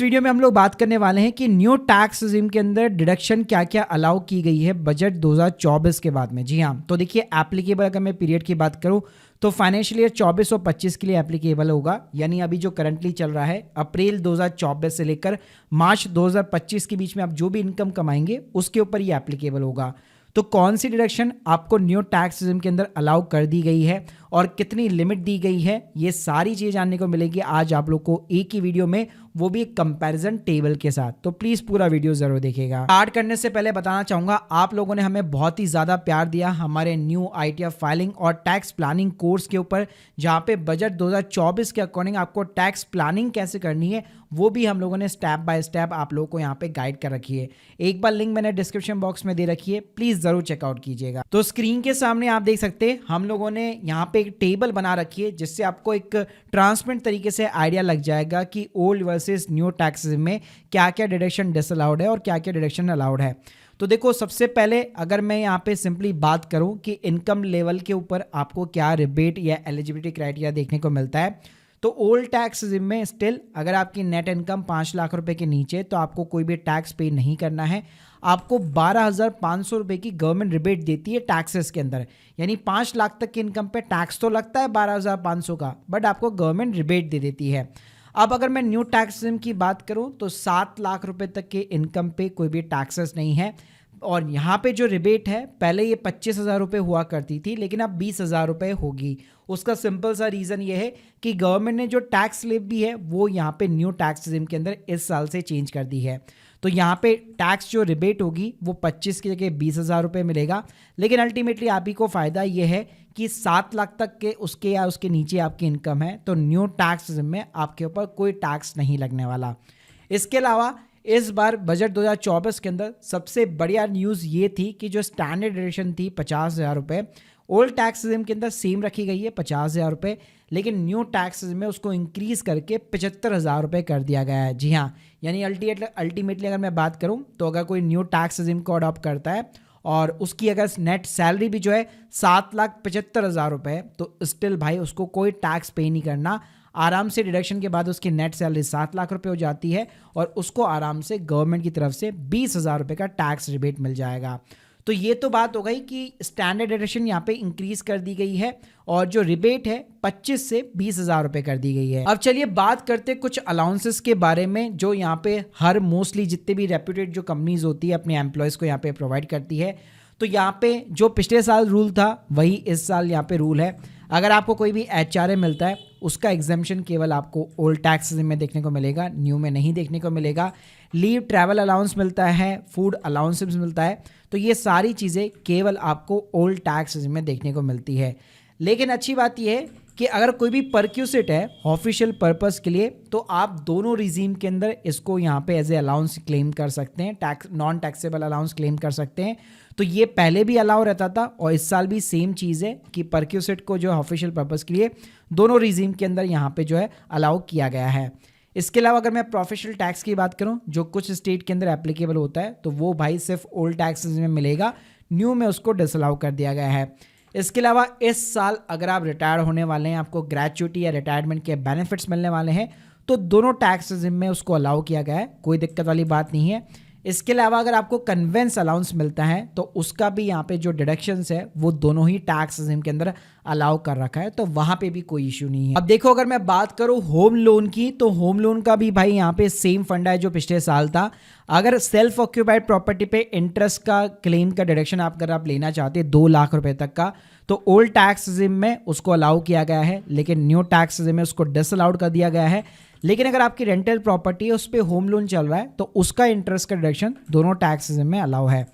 इस वीडियो में हम लोग बात करने वाले हैं कि न्यू टैक्स रिजीम के अंदर डिडक्शन क्या क्या अलाउ की गई है बजट 2024 के बाद में। जी हाँ, तो देखिए एप्लीकेबल अगर मैं पीरियड की बात करूं तो फाइनेंशियल ईयर 24 और 25 के लिए एप्लीकेबल होगा, यानी अभी जो करंटली चल रहा है अप्रैल 2024 से लेकर मार्च 2025 के बीच में आप जो भी इनकम कमाएंगे उसके ऊपर ये एप्लीकेबल होगा। तो कौन सी डिडक्शन आपको न्यू टैक्स रिजीम के अंदर अलाउ कर दी गई है और कितनी लिमिट दी गई है, ये सारी चीज़ जानने को मिलेगी आज आप लोग को एक ही वीडियो में, वो भी एक कंपैरिजन टेबल के साथ। तो प्लीज़ पूरा वीडियो ज़रूर देखिएगा। स्टार्ट करने से पहले बताना चाहूँगा आप लोगों ने हमें बहुत ही ज़्यादा प्यार दिया हमारे न्यू ITF फाइलिंग और टैक्स प्लानिंग कोर्स के ऊपर, जहाँ पे बजट 2024 के अकॉर्डिंग आपको टैक्स प्लानिंग कैसे करनी है वो भी हम लोगों ने स्टेप बाय स्टेप आप लोगों को यहाँ पे गाइड कर रखी है। एक बार लिंक मैंने डिस्क्रिप्शन बॉक्स में दे रखी है, प्लीज़ ज़रूर चेकआउट कीजिएगा। तो स्क्रीन के सामने आप देख सकते हैं हम लोगों ने यहाँ पे एक टेबल बना रखी है जिससे आपको एक ट्रांसपेरेंट तरीके से आइडिया लग जाएगा कि ओल्ड वर्सेस न्यू टैक्स में क्या क्या डिडक्शन डिसअलाउड है और क्या क्या डिडक्शन अलाउड है। तो देखो, सबसे पहले अगर मैं यहाँ पे सिंपली बात करूँ कि इनकम लेवल के ऊपर आपको क्या रिबेट या एलिजिबिलिटी क्राइटेरिया देखने को मिलता है, तो ओल्ड टैक्स में स्टिल अगर आपकी नेट इनकम 5 लाख रुपए के नीचे तो आपको कोई भी टैक्स पे नहीं करना है। आपको 12,500 रुपये की गवर्नमेंट रिबेट देती है टैक्सेस के अंदर, यानी 5 लाख तक की इनकम पे टैक्स तो लगता है 12,500 का, बट आपको गवर्नमेंट रिबेट दे देती है। अब अगर मैं न्यू टैक्स की बात करूं तो 7 लाख रुपए तक के इनकम पे कोई भी टैक्सेस नहीं है, और यहाँ पे जो रिबेट है पहले ये 25,000 रुपये हुआ करती थी लेकिन अब 20,000 रुपये होगी। उसका सिंपल सा रीज़न ये है कि गवर्नमेंट ने जो टैक्स स्लैब भी है वो यहाँ पे न्यू टैक्स रिजीम के अंदर इस साल से चेंज कर दी है। तो यहाँ पे टैक्स जो रिबेट होगी वो 25 की जगह 20,000 रुपये मिलेगा, लेकिन अल्टीमेटली आप ही को फ़ायदा ये है कि 7 लाख तक के उसके या उसके नीचे आपकी इनकम है तो न्यू टैक्स रिजीम में आपके ऊपर कोई टैक्स नहीं लगने वाला। इसके अलावा इस बार बजट 2024 के अंदर सबसे बढ़िया न्यूज़ ये थी कि जो स्टैंडर्ड डिडक्शन थी 50,000 रुपये, ओल्ड टैक्स रिजीम के अंदर सेम रखी गई है 50,000 रुपये, लेकिन न्यू टैक्स में उसको इंक्रीज़ करके 75,000 रुपये कर दिया गया है। जी हाँ, यानी अल्टीमेटली अगर मैं बात करूँ तो अगर कोई न्यू टैक्स रिजीम को अडॉप्ट करता है और उसकी अगर नेट सैलरी भी जो है 7,75,000 रुपये, तो स्टिल भाई उसको कोई टैक्स पे नहीं करना। आराम से डिडक्शन के बाद उसकी नेट सैलरी 7 लाख रुपए हो जाती है और उसको आराम से गवर्नमेंट की तरफ से 20,000 रुपये का टैक्स रिबेट मिल जाएगा। तो ये तो बात हो गई कि स्टैंडर्ड डिडक्शन यहाँ पे इंक्रीज कर दी गई है और जो रिबेट है 25 से 20,000 रुपये कर दी गई है। अब चलिए बात करते कुछ अलाउंसेस के बारे में जो यहाँ पे हर मोस्टली जितने भी रेप्यूटेड जो कंपनीज होती है अपने एम्प्लॉयज़ को यहाँ पे प्रोवाइड करती है। तो यहाँ पे जो पिछले साल रूल था वही इस साल यहाँ पे रूल है। अगर आपको कोई भी HRA मिलता है उसका एग्जाम्पशन केवल आपको ओल्ड टैक्स में देखने को मिलेगा, न्यू में नहीं देखने को मिलेगा। लीव ट्रैवल अलाउंस मिलता है, फूड अलाउंसेस मिलता है, तो ये सारी चीज़ें केवल आपको ओल्ड टैक्स में देखने को मिलती है। लेकिन अच्छी बात यह है कि अगर कोई भी परक्यूसिट है ऑफिशियल पर्पस के लिए तो आप दोनों रिजीम के अंदर इसको यहाँ पे एज ए अलाउंस क्लेम कर सकते हैं, tax non taxable allowance claim कर सकते हैं। तो ये पहले भी अलाउ रहता था और इस साल भी सेम चीज़ है कि परक्यूसिट को जो ऑफिशियल पर्पस के लिए दोनों रिजीम के अंदर यहाँ पे जो है अलाउ किया गया है। इसके अलावा अगर मैं प्रोफेशनल टैक्स की बात करूँ जो कुछ स्टेट के अंदर एप्लीकेबल होता है तो वो भाई सिर्फ ओल्ड टैक्स में मिलेगा, न्यू में उसको डिसअलाउ कर दिया गया है। इसके अलावा इस साल अगर आप रिटायर होने वाले हैं, आपको ग्रेचुइटी या रिटायरमेंट के बेनिफिट्स मिलने वाले हैं, तो दोनों टैक्स रिजीम में उसको अलाउ किया गया है, कोई दिक्कत वाली बात नहीं है। इसके अलावा अगर आपको कन्वेंस अलाउंस मिलता है तो उसका भी यहाँ पे जो डिडक्शंस है वो दोनों ही टैक्स रिजीम के अंदर अलाउ कर रखा है, तो वहाँ पे भी कोई इशू नहीं है। अब देखो, अगर मैं बात करूँ होम लोन की तो होम लोन का भी भाई यहाँ पे सेम फंडा है जो पिछले साल था। अगर सेल्फ ऑक्यूपाइड प्रॉपर्टी पे इंटरेस्ट का क्लेम का डिडक्शन अगर आप लेना चाहते हैं 2 लाख रुपए तक का, तो ओल्ड टैक्स रिजीम में उसको अलाउ किया गया है, लेकिन न्यू टैक्स रिजीम में उसको डिसअलाउड कर दिया गया है। लेकिन अगर आपकी रेंटल प्रॉपर्टी है उस पर होम लोन चल रहा है तो उसका इंटरेस्ट का डिडक्शन दोनों टैक्स रिजीम में अलाउ है।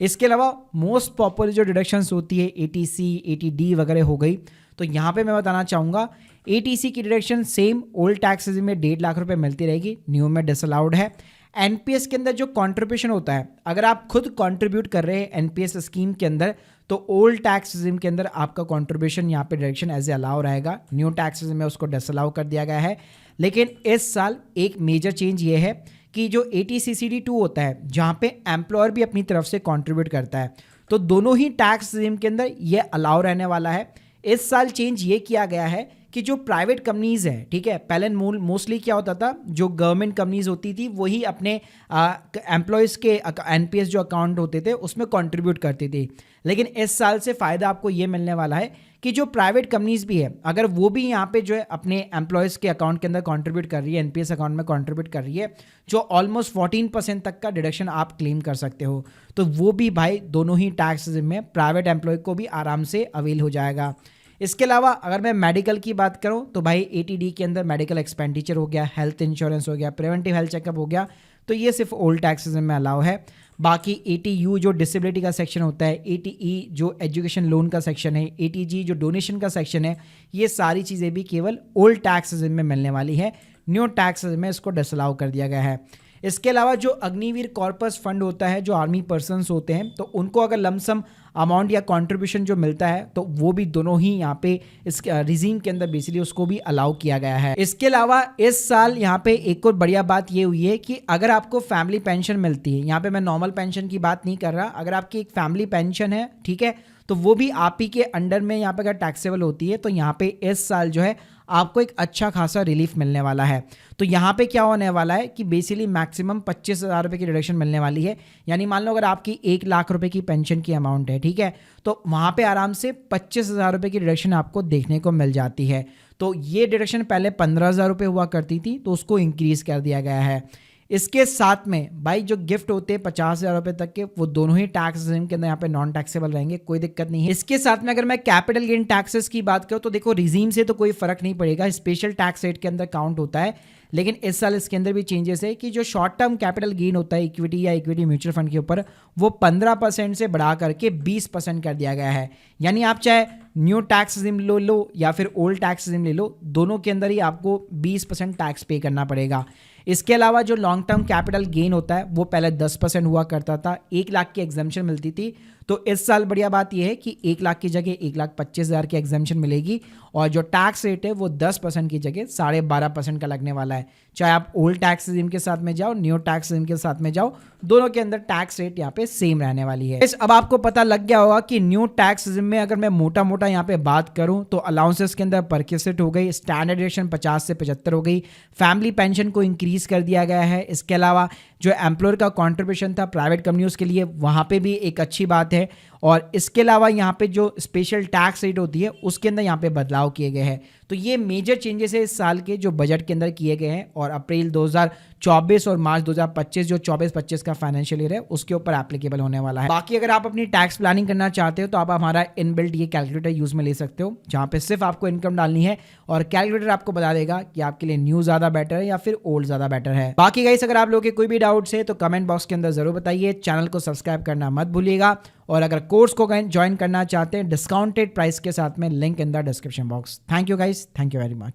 इसके अलावा मोस्ट पॉपुलर जो डिडक्शंस होती है ATC, ATD वगैरह हो गई, तो यहाँ पे मैं बताना चाहूँगा ATC की deduction same old tax regime में 1.5 लाख रुपए मिलती रहेगी, न्यू में डिसअलाउड है। NPS के अंदर जो कंट्रीब्यूशन होता है, अगर आप खुद कंट्रीब्यूट कर रहे हैं NPS स्कीम के अंदर तो ओल्ड टैक्स रिजीम के अंदर आपका कंट्रीब्यूशन यहाँ पे डिडक्शन एज ए अलाउ रहेगा, न्यू टैक्स रिजीम में उसको डिसअलाउ कर दिया गया है। लेकिन इस साल एक मेजर चेंज ये है कि जो ATCCD2 होता है जहाँ पे एम्प्लॉयर भी अपनी तरफ से कंट्रीब्यूट करता है, तो दोनों ही टैक्स रिजीम के अंदर ये अलाउ रहने वाला है। इस साल चेंज ये किया गया है कि जो प्राइवेट कंपनीज है, ठीक है, पहले मोस्टली क्या होता था, जो गवर्नमेंट कंपनीज होती थी वही अपने एम्प्लॉयज़ के एनपीएस जो अकाउंट होते थे उसमें कंट्रीब्यूट करती थी। लेकिन इस साल से फ़ायदा आपको ये मिलने वाला है कि जो प्राइवेट कंपनीज भी है, अगर वो भी यहाँ पे जो है अपने एम्प्लॉयज़ के अकाउंट के अंदर कंट्रीब्यूट कर रही है, एनपीएस अकाउंट में कंट्रीब्यूट कर रही है, जो ऑलमोस्ट 14% तक का डिडक्शन आप क्लेम कर सकते हो, तो वो भी भाई दोनों ही टैक्स में प्राइवेट एम्प्लॉय को भी आराम से अवेल हो जाएगा। इसके अलावा अगर मैं मेडिकल की बात करूं तो भाई एटीडी के अंदर मेडिकल एक्सपेंडिचर हो गया, हेल्थ इंश्योरेंस हो गया, प्रिवेंटिव हेल्थ चेकअप हो गया, तो ये सिर्फ ओल्ड टैक्सेस में अलाउ है। बाकी एटीयू जो डिसेबिलिटी का सेक्शन होता है, एटीई जो एजुकेशन लोन का सेक्शन है, एटीजी जो डोनेशन का सेक्शन है, ये सारी चीज़ें भी केवल ओल्ड टैक्सेस में मिलने वाली है। न्यू टैक्सेस में इसको डिसअलाउ कर दिया गया है। इसके अलावा जो अग्निवीर कॉर्पस फंड होता है, जो आर्मी पर्सन्स होते हैं, तो उनको अगर लमसम अमाउंट या कंट्रीब्यूशन जो मिलता है तो वो भी दोनों ही यहाँ पे इस रिजीम के अंदर बेसिकली उसको भी अलाउ किया गया है। इसके अलावा इस साल यहाँ पे एक और बढ़िया बात ये हुई है कि अगर आपको फैमिली पेंशन मिलती है, यहाँ पे मैं नॉर्मल पेंशन की बात नहीं कर रहा, अगर आपकी एक फैमिली पेंशन है, ठीक है, तो वो भी आप ही के अंडर में यहाँ पे अगर टैक्सेबल होती है, तो यहाँ पे इस साल जो है आपको एक अच्छा खासा रिलीफ मिलने वाला है। तो यहाँ पे क्या होने वाला है कि बेसिकली मैक्सिमम 25,000 रुपये की रिडक्शन मिलने वाली है। यानी मान लो अगर आपकी 1 लाख रुपए की पेंशन की अमाउंट है, ठीक है, तो वहाँ पे आराम से 25,000 रुपये की रिडक्शन आपको देखने को मिल जाती है। तो ये डिडक्शन पहले 15,000 रुपये हुआ करती थी, तो उसको इंक्रीज़ कर दिया गया है। इसके साथ में भाई जो गिफ्ट होते हैं 50,000 रुपये तक के, वो दोनों ही टैक्स के अंदर यहाँ पे नॉन टैक्सेबल रहेंगे, कोई दिक्कत नहीं है। इसके साथ में अगर मैं कैपिटल गेन टैक्सेस की बात करूँ तो देखो रिजीम से तो कोई फर्क नहीं पड़ेगा, स्पेशल टैक्स रेट के अंदर काउंट होता है। लेकिन इस साल इसके अंदर भी चेंजेस है कि जो शॉर्ट टर्म कैपिटल गेन होता है इक्विटी या इक्विटी म्यूचुअल फंड के ऊपर, वो 15% से बढ़ा करके 20% कर दिया गया है। यानी आप चाहे न्यू टैक्स रिजिम लो या फिर ओल्ड टैक्स रिजिम ले लो, दोनों के अंदर ही आपको 20% टैक्स पे करना पड़ेगा। इसके अलावा जो लॉन्ग टर्म कैपिटल गेन होता है वो पहले 10% हुआ करता था, 1 लाख की एग्जाम्पशन मिलती थी। तो इस साल बढ़िया बात यह है कि 1 लाख की जगह 1,25,000 की एग्जाम्पशन मिलेगी और जो टैक्स रेट है वो 10% की जगह 12.5% का लगने वाला है। चाहे आप ओल्ड टैक्स रिजिम के साथ में जाओ, न्यू टैक्स रिजिम के साथ में जाओ, दोनों के अंदर टैक्स रेट यहाँ पे सेम रहने वाली है। अब आपको पता लग गया होगा कि न्यू टैक्स रिजिम में अगर मैं मोटा मोटा यहाँ पे बात करूँ तो अलाउंसेस के अंदर परक्विजिट हो गई, स्टैंडर्ड डिडक्शन 50 से 75 हो गई, फैमिली पेंशन को इंक्रीज कर दिया गया है। इसके अलावा जो एम्प्लॉयर का कॉन्ट्रीब्यूशन था प्राइवेट कंपनियों के लिए, वहाँ पे भी एक अच्छी बात है। और इसके अलावा यहाँ पे जो स्पेशल टैक्स रेट होती है उसके अंदर यहाँ पे बदलाव किए गए हैं। तो ये मेजर चेंजेस है इस साल के जो बजट के अंदर किए गए हैं और अप्रैल 2024 और मार्च 2025 जो 24-25 का फाइनेंशियल ईयर है उसके ऊपर एप्लीकेबल होने वाला है। बाकी अगर आप अपनी टैक्स प्लानिंग करना चाहते हो तो आप हमारा इनबिल्ट ये कैलकुलेटर यूज में ले सकते हो, जहाँ पे सिर्फ आपको इनकम डालनी है और कैलकुलेटर आपको बता देगा कि आपके लिए न्यू ज़्यादा बेटर है या फिर ओल्ड ज़्यादा बेटर है। बाकी गाइस अगर आप लोगों के कोई भी डाउट्स है तो कमेंट बॉक्स के अंदर जरूर बताइए, चैनल को सब्सक्राइब करना मत भूलिएगा और अगर कोर्स को ज्वाइन करना चाहते हैं डिस्काउंटेड प्राइस के साथ में, link in the description box. Thank you guys, thank you very much.